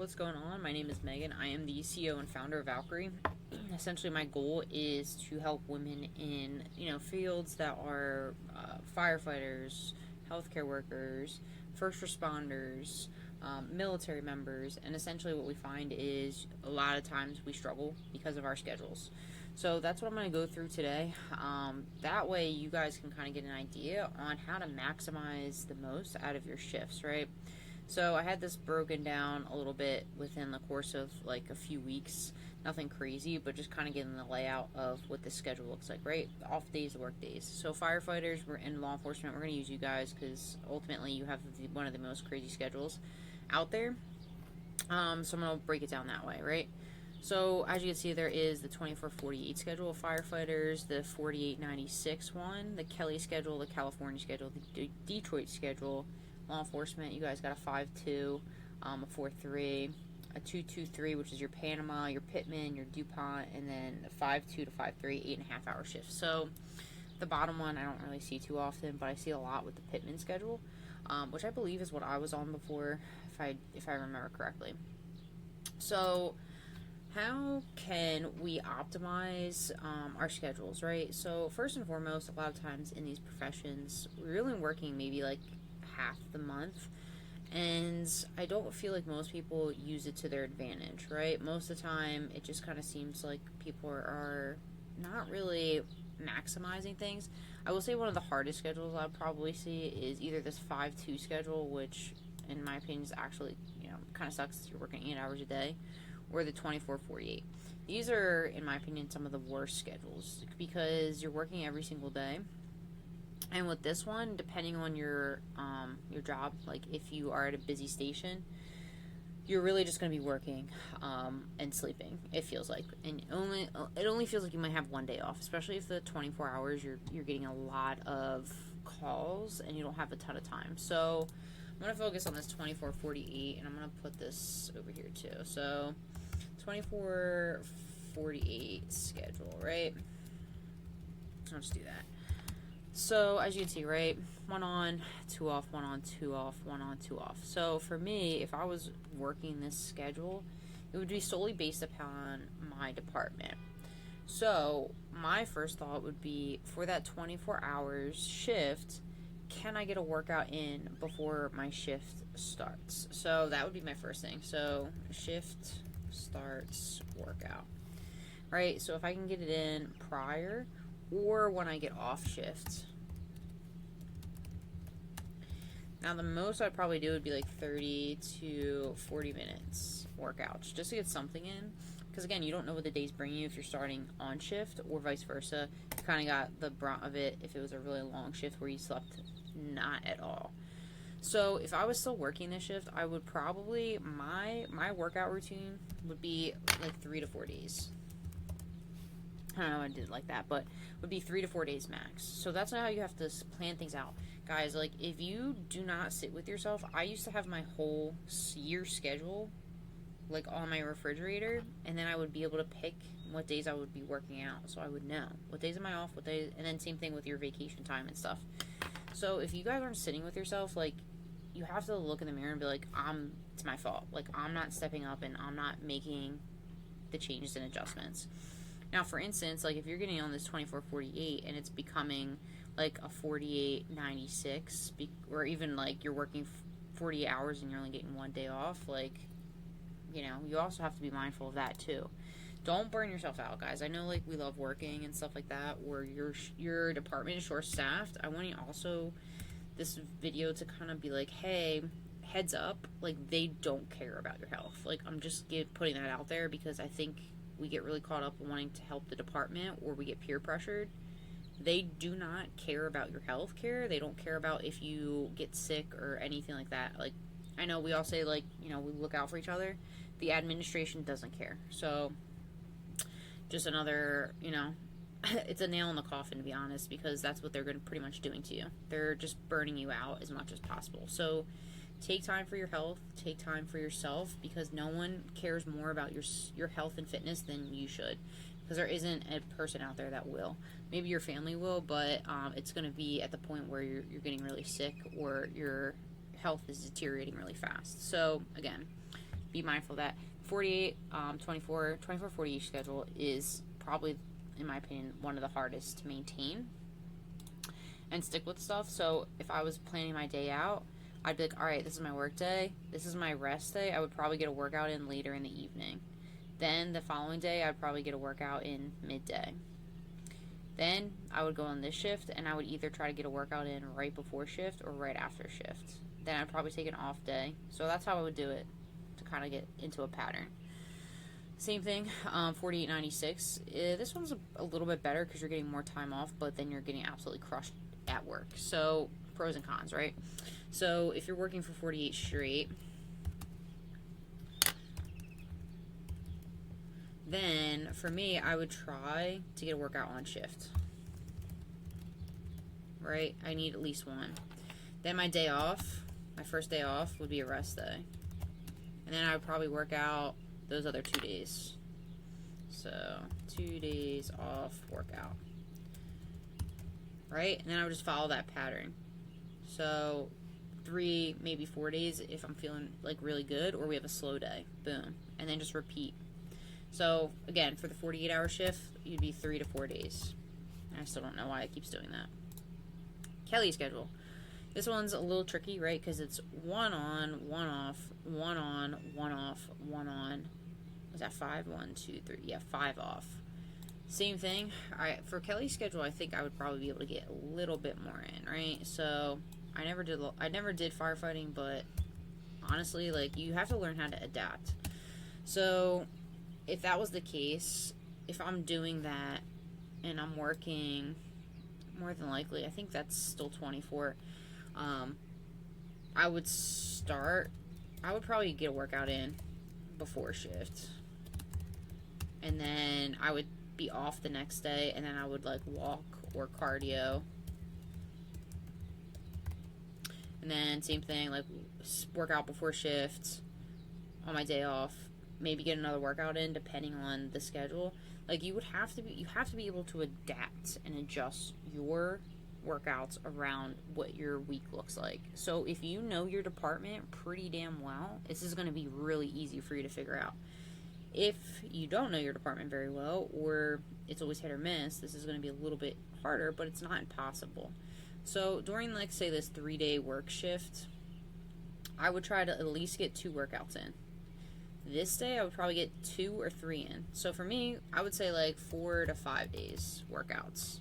What's going on? My name is Megan. I am the CEO and founder of Valkyrie. Essentially, my goal is to help women in fields that are firefighters, healthcare workers, first responders, military members, and essentially what we find is a lot of times we struggle because of our schedules. So that's what I'm going to go through today. That way, you guys can kind of get an idea on how to maximize the most out of your shifts, right? So I had this broken down a little bit within the course of like a few weeks. Nothing crazy, but just kind of getting the layout of what the schedule looks like, right? The off days, the work days. So firefighters, we're in law enforcement. We're going to use you guys because ultimately you have one of the most crazy schedules out there. So I'm going to break it down that way, right? So as you can see, there is the 24/48 schedule of firefighters, the 48/96 one, the Kelly schedule, the California schedule, the Detroit schedule. Law enforcement, you guys got a 5-2, a 4-3, a 2-2-3, which is your Panama, your Pittman, your DuPont, and then the 5-2 to 5-3, 8.5 hour shifts. So the bottom one I don't really see too often, but I see a lot with the Pittman schedule, which I believe is what I was on before, if I remember correctly. So how can we optimize our schedules, right? So first and foremost, a lot of times in these professions, we're really working maybe like half the month, and I don't feel like most people use it to their advantage, right? Most of the time it just kind of seems like people are not really maximizing things. I will say one of the hardest schedules I'll probably see is either this 5-2 schedule, which in my opinion is actually kind of sucks if you're working 8 hours a day, or the 24/48. These are, in my opinion, some of the worst schedules because you're working every single day. And with this one, depending on your job, like if you are at a busy station, you're really just going to be working and sleeping, it feels like. And it only feels like you might have one day off, especially if the 24 hours you're getting a lot of calls and you don't have a ton of time. So I'm going to focus on this 24/48, and I'm going to put this over here too. So 24/48 schedule, right? I'll just do that. So as you can see, right, 1 on, 2 off, 1 on, 2 off, 1 on, 2 off. So for me, if I was working this schedule, it would be solely based upon my department. So my first thought would be, for that 24 hours shift, can I get a workout in before my shift starts? So that would be my first thing. So shift starts workout, right? So if I can get it in prior or when I get off shift. Now the most I'd probably do would be like 30 to 40 minutes workouts just to get something in, because again, you don't know what the day's bringing you if you're starting on shift or vice versa. You kind of got the brunt of it if it was a really long shift where you slept not at all. So if I was still working this shift, I would probably, my workout routine would be like 3 to 4 days. I don't know, I did it like that, but it would be 3 to 4 days max. So that's not how you have to plan things out. Guys, like, if you do not sit with yourself, I used to have my whole year schedule, like, on my refrigerator, and then I would be able to pick what days I would be working out, so I would know what days am I off, what days, and then same thing with your vacation time and stuff. So if you guys aren't sitting with yourself, like, you have to look in the mirror and be like, it's my fault. Like, I'm not stepping up and I'm not making the changes and adjustments. Now, for instance, like if you're getting on this 24/48 and it's becoming like a 48/96, or even like you're working 40 hours and you're only getting 1 day off, like, you also have to be mindful of that too. Don't burn yourself out, guys. I know, like, we love working and stuff like that, or your department is short-staffed. I want you also, this video, to kind of be like, hey, heads up, like, they don't care about your health. Like, I'm just putting that out there because I think we get really caught up in wanting to help the department, or we get peer pressured. They do not care about your health care. They don't care about if you get sick or anything like that. Like, I know we all say, like, we look out for each other. The administration doesn't care. So just another, it's a nail in the coffin, to be honest, because that's what they're going to pretty much doing to you. They're just burning you out as much as possible. So take time for your health, take time for yourself, because no one cares more about your health and fitness than you should, because there isn't a person out there that will. Maybe your family will, but it's going to be at the point where you're getting really sick or your health is deteriorating really fast. So again, be mindful of that. 48, 24, 48 schedule is probably, in my opinion, one of the hardest to maintain and stick with stuff. So if I was planning my day out, I'd be like, all right, this is my work day, this is my rest day. I would probably get a workout in later in the evening. Then the following day, I'd probably get a workout in midday. Then I would go on this shift, and I would either try to get a workout in right before shift or right after shift. Then I'd probably take an off day. So that's how I would do it to kind of get into a pattern. Same thing, 4896. This one's a little bit better because you're getting more time off, but then you're getting absolutely crushed at work. So pros and cons, right? So if you're working for 48 straight, then for me, I would try to get a workout on shift. Right? I need at least one. Then my day off, my first day off would be a rest day. And then I would probably work out those other 2 days. So 2 days off, workout. Right? And then I would just follow that pattern. So 3, maybe 4 days if I'm feeling like really good, or we have a slow day. Boom. And then just repeat. So again, for the 48-hour shift, you'd be 3 to 4 days. I still don't know why it keeps doing that. Kelly schedule. This one's a little tricky, right? Because it's 1 on, 1 off, 1 on, 1 off, 1 on. Was that 5? 1, 2, 3. Yeah, 5 off. Same thing. For Kelly's schedule, I think I would probably be able to get a little bit more in, right? So I never did firefighting, but honestly, like, you have to learn how to adapt. So if that was the case, if I'm doing that and I'm working, more than likely, I think that's still 24. I would probably get a workout in before shift. And then I would be off the next day, and then I would like walk or cardio. And then same thing, like work out before shift on my day off. Maybe get another workout in depending on the schedule. Like you have to be able to adapt and adjust your workouts around what your week looks like. So if you know your department pretty damn well, this is going to be really easy for you to figure out. If you don't know your department very well, or it's always hit or miss, this is going to be a little bit harder, but it's not impossible. So during, like, say this 3-day work shift, I would try to at least get 2 workouts in. This day, I would probably get 2 or 3 in. So for me, I would say like 4 to 5 days workouts.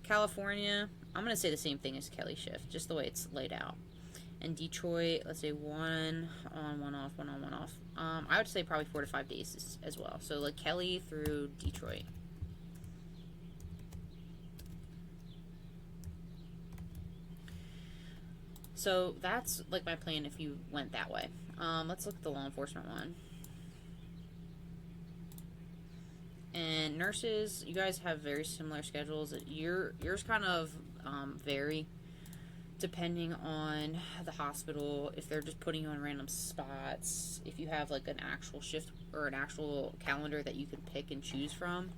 California, I'm going to say the same thing as Kelly shift, just the way it's laid out. And Detroit, let's say 1 on, 1 off, 1 on, 1 off. I would say probably 4 to 5 days as well. So like Kelly through Detroit. So that's like my plan if you went that way. Let's look at the law enforcement one. And nurses, you guys have very similar schedules. Yours kind of vary depending on the hospital, if they're just putting you on random spots, if you have like an actual shift or an actual calendar that you can pick and choose from.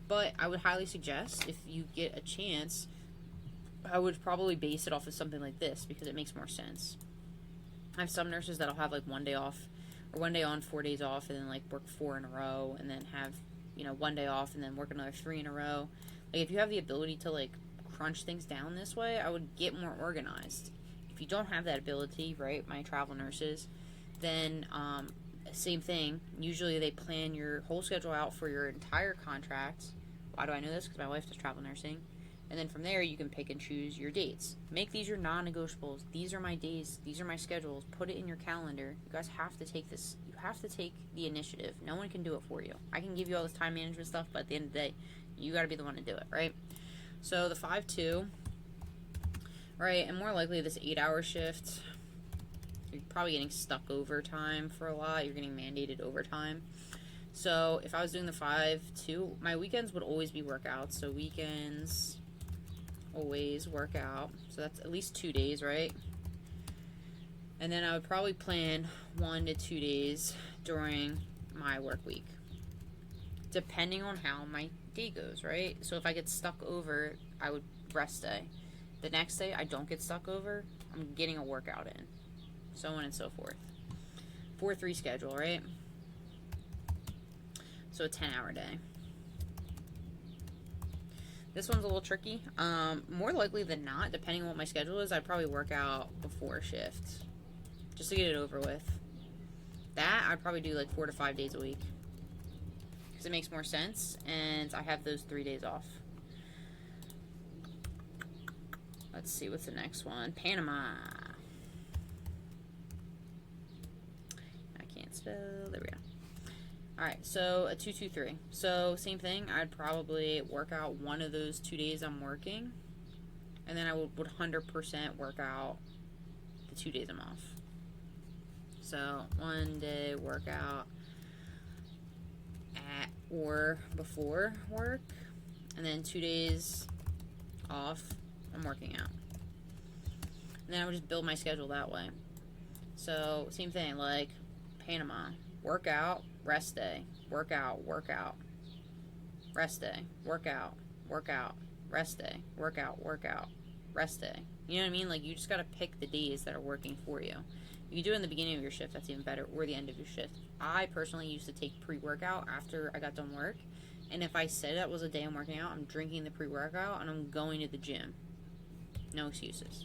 But I would highly suggest, if you get a chance, I would probably base it off of something like this because it makes more sense. I have some nurses that'll have like 1 day off or 1 day on, 4 days off, and then like work 4 in a row, and then have 1 day off and then work another 3 in a row. Like if you have the ability to like crunch things down this way, I would get more organized. If you don't have that ability, right, my travel nurses, then same thing. Usually they plan your whole schedule out for your entire contract. Why do I know this? Because my wife does travel nursing. And then from there, you can pick and choose your dates. Make these your non-negotiables. These are my days. These are my schedules. Put it in your calendar. You guys have to take this. You have to take the initiative. No one can do it for you. I can give you all this time management stuff, but at the end of the day, you got to be the one to do it, right? So the 5-2, right, and more likely this 8-hour shift, you're probably getting stuck overtime for a lot. You're getting mandated overtime. So if I was doing the 5-2, my weekends would always be workouts. So weekends always work out. So that's at least 2 days, right? And then I would probably plan 1 to 2 days during my work week, depending on how my day goes, right? So if I get stuck over, I would rest day. The next day I don't get stuck over, I'm getting a workout in. So on and so forth. 4-3 schedule, right? So a 10-hour day. This one's a little tricky. More likely than not, depending on what my schedule is, I'd probably work out before shift, just to get it over with. That I'd probably do like 4 to 5 days a week, because it makes more sense, and I have those 3 days off. Let's see, what's the next one? Panama. I can't spell. There we go. Alright, so a 2-2-3. So, same thing. I'd probably work out one of those 2 days I'm working, and then I would 100% work out the 2 days I'm off. So, 1 day workout at or before work, and then 2 days off, I'm working out. And then I would just build my schedule that way. So, same thing, like Panama. Workout, rest day. Workout, workout. Rest day. Workout, workout. Rest day. Workout, workout. Rest day. You know what I mean? Like, you just gotta pick the days that are working for you. You can do it in the beginning of your shift, that's even better, or the end of your shift. I personally used to take pre-workout after I got done work. And if I said that was a day I'm working out, I'm drinking the pre-workout and I'm going to the gym. No excuses.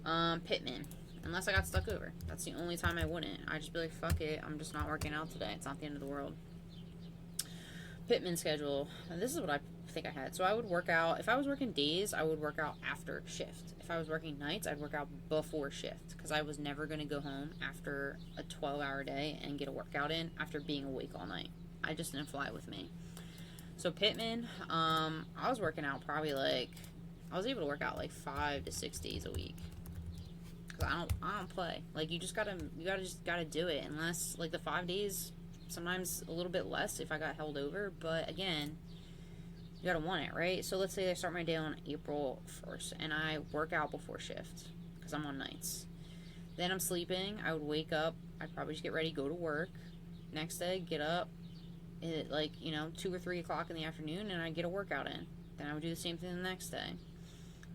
Pitman. Unless I got stuck over. That's the only time I wouldn't. I'd just be like, fuck it, I'm just not working out today. It's not the end of the world. Pitman schedule. And this is what I think I had. So I would work out. If I was working days, I would work out after shift. If I was working nights, I'd work out before shift. Because I was never going to go home after a 12-hour day and get a workout in after being awake all night. I just didn't fly with me. So Pitman, I was working out probably like, I was able to work out like 5 to 6 days a week. Cause I don't play. Like, you just gotta do it. Unless, like, the 5 days, sometimes a little bit less if I got held over. But again, you gotta want it, right? So let's say I start my day on April 1st and I work out before shift because I'm on nights. Then I'm sleeping. I would wake up. I'd probably just get ready, go to work. Next day, get up at, like, 2 or 3 o'clock in the afternoon, and I'd get a workout in. Then I would do the same thing the next day.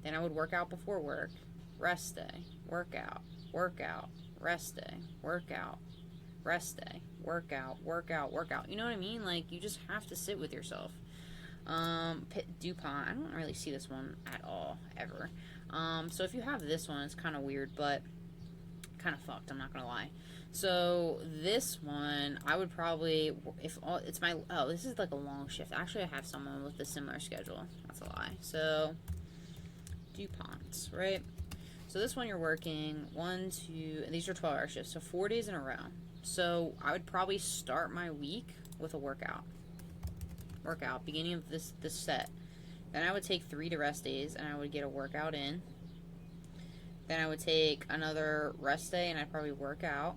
Then I would work out before work. Rest day, workout, workout, rest day, workout, rest day, workout, workout, workout. You know what I mean? Like, you just have to sit with yourself. DuPont, I don't really see this one at all, ever. So if you have this one, it's kind of weird, but kind of fucked, I'm not gonna lie. So this one, I would probably, this is like a long shift. Actually, I have someone with a similar schedule. That's a lie. So, DuPont, right? So this one you're working 1, 2, and these are 12-hour shifts, so 4 days in a row. So I would probably start my week with a workout, beginning of this set. Then I would take 3 to rest days, and I would get a workout in. Then I would take another rest day, and I'd probably work out,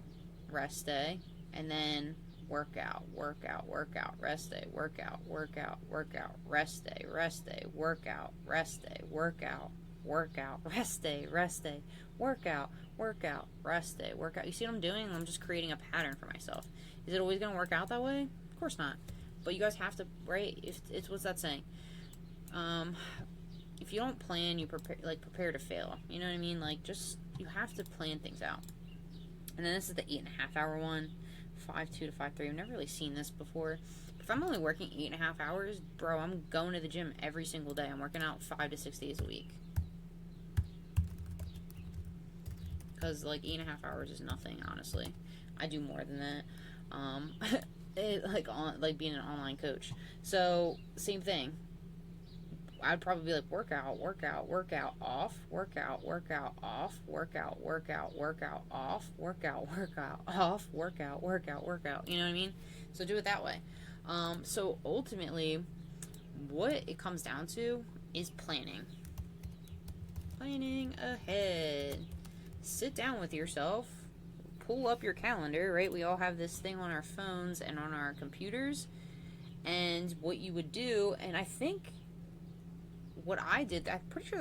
rest day, and then workout, workout, workout, rest day, workout, workout, workout, rest day, workout, rest day, workout, workout, rest day, workout, workout, rest day, workout. You see what I'm doing? I'm just creating a pattern for myself. Is it always going to work out that way? Of course not. But you guys have to, right? It's what's that saying? If you don't plan, you prepare to fail. You know what I mean? Like, just, you have to plan things out. And then this is the 8.5-hour one, 5-2 to 5-3. I've never really seen this before. If I'm only working 8.5 hours, bro, I'm going to the gym every single day. I'm working out 5 to 6 days a week. Because, like, 8.5 hours is nothing, honestly. I do more than that. Being an online coach. So, same thing. I'd probably be like, workout, workout, workout, off, workout, workout, off, workout, workout, workout, off, workout, workout, off, workout, workout, workout. You know what I mean? So do it that way. So ultimately, what it comes down to is planning. Planning ahead. Sit down with yourself. Pull up your calendar, right? We all have this thing on our phones and on our computers. And what you would do, and I think what I did, I'm pretty sure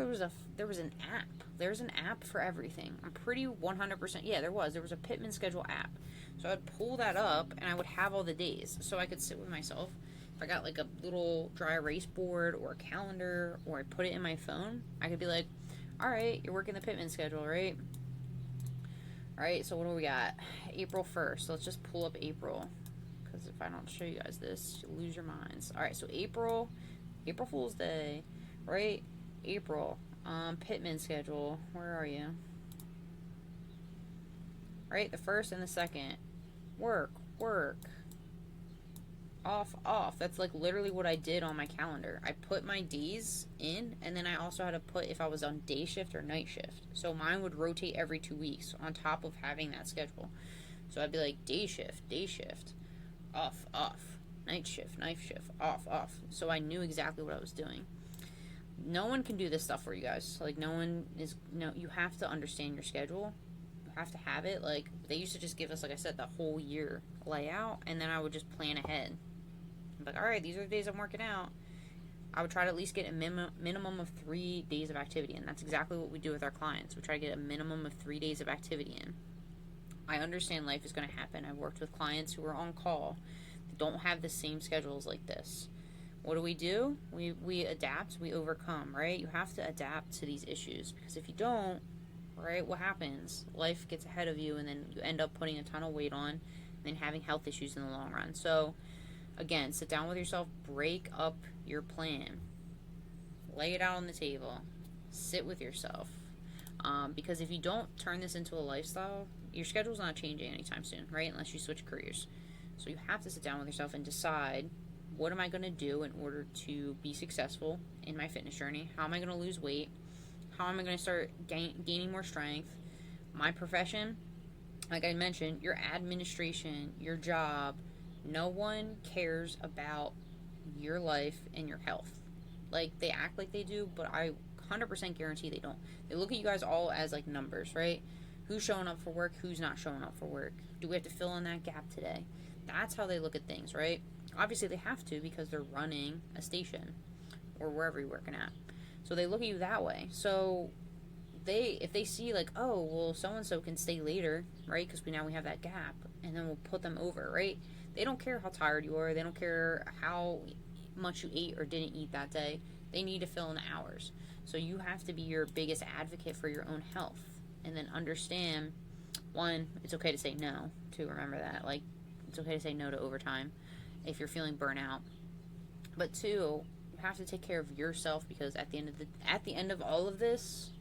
there was an app. There's an app for everything. I'm pretty 100%. Yeah, there was a Pitman schedule app. So I'd pull that up and I would have all the days. So I could sit with myself. If I got like a little dry erase board or a calendar, or I put it in my phone, I could be like, all right, you're working the Pitman schedule, right? Right, so what do we got? April 1st. Let's just pull up April, because if I don't show you guys this, you'll lose your minds. All right, so April Fool's Day, right? April, Pittman schedule. Where are you? Right, the 1st and the 2nd. Work, off. That's like literally what I did on my calendar. I put my days in, and then I also had to put if I was on day shift or night shift. So mine would rotate every 2 weeks on top of having that schedule. So I'd be like day shift, off, night shift, off. So I knew exactly what I was doing. No one can do this stuff for you guys. Like, you have to understand your schedule. You have to have it. Like, they used to just give us, like I said, the whole year layout, and then I would just plan ahead. I'm like, all right, these are the days I'm working out. I would try to at least get a minimum of 3 days of activity in. That's exactly what we do with our clients. We try to get a minimum of 3 days of activity in. I understand life is going to happen. I've worked with clients who are on call that don't have the same schedules like this. What do? We adapt, we overcome, right? You have to adapt to these issues, because if you don't, right, what happens? Life gets ahead of you, and then you end up putting a ton of weight on and then having health issues in the long run. So, again, sit down with yourself, break up your plan, lay it out on the table, sit with yourself. Because if you don't turn this into a lifestyle, your schedule's not changing anytime soon, right? Unless you switch careers. So you have to sit down with yourself and decide, what am I going to do in order to be successful in my fitness journey? How am I going to lose weight? How am I going to start gaining more strength? My profession, like I mentioned, your administration, your job, no one cares about your life and your health. Like, they act like they do, but I 100% guarantee they don't. They look at you guys all as like numbers, right? Who's showing up for work? Who's not showing up for work? Do we have to fill in that gap today? That's how they look at things, right? Obviously, they have to, because they're running a station or wherever you're working at. So they look at you that way. So if they see like, oh, well, so-and-so can stay later, right? Because we have that gap, and then we'll put them over, right? They don't care how tired you are. They don't care how much you ate or didn't eat that day. They need to fill in the hours. So you have to be your biggest advocate for your own health. And then understand, one, it's okay to say no. To remember that. Like, it's okay to say no to overtime if you're feeling burnout. But two, you have to take care of yourself, because at the end of all of this,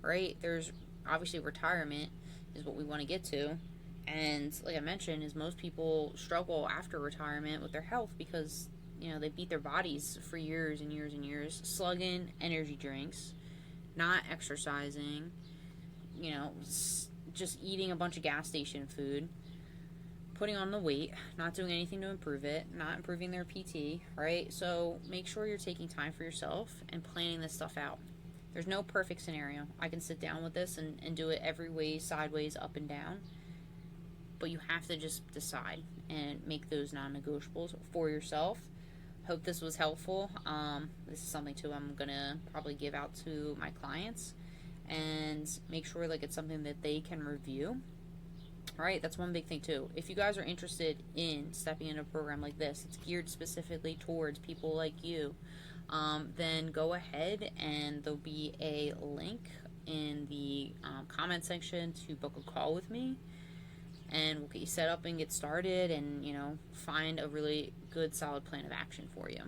right, there's obviously retirement is what we want to get to. And like I mentioned, is most people struggle after retirement with their health, because they beat their bodies for years and years and years, slugging energy drinks, not exercising, just eating a bunch of gas station food, putting on the weight, not doing anything to improve it, not improving their PT, right? So make sure you're taking time for yourself and planning this stuff out. There's no perfect scenario. I can sit down with this and do it every way, sideways, up and down. But you have to just decide and make those non-negotiables for yourself. Hope this was helpful. This is something too I'm gonna probably give out to my clients, and make sure like it's something that they can review. All right, that's one big thing too. If you guys are interested in stepping into a program like this, it's geared specifically towards people like you, then go ahead, and there'll be a link in the comment section to book a call with me, and we'll get you set up and get started, and find a really good solid plan of action for you.